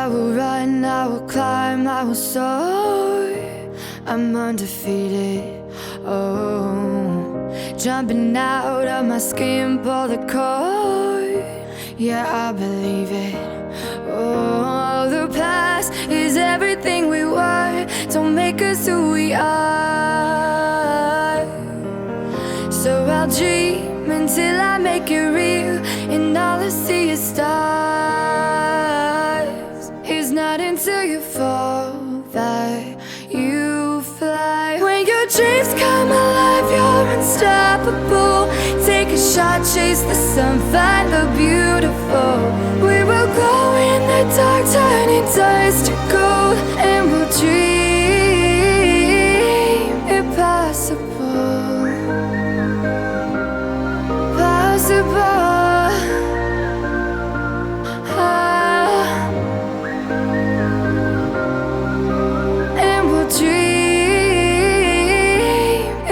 I will run, I will climb, I will soar. I'm undefeated, oh. Jumping out of my skin, pull the cord. Yeah, I believe it. Oh, the past is everything we were. Don't make us who we are. So I'll dream until I make it real, and all I see is stars. It's not until you fall that you fly. When your dreams come alive, you're unstoppable. Take a shot, chase the sun, find the beautiful. We will glow in the dark, turning dust to gold, and we'll dream impossible. Possible. And we'll dream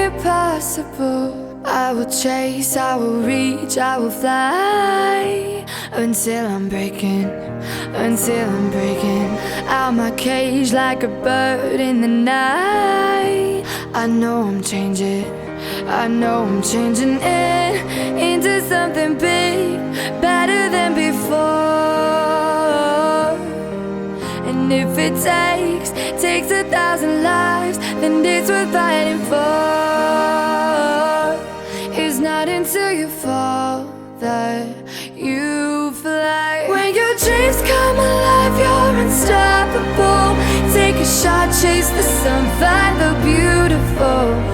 impossible. I will chase, I will reach, I will fly until I'm breaking out my cage like a bird in the night. I know I'm changing into something big, better than before. And if it takes 1,000 lives, then it's worth fighting for. It's not until you fall that you fly. When your dreams come alive, you're unstoppable. Take a shot, chase the sun, find the beautiful.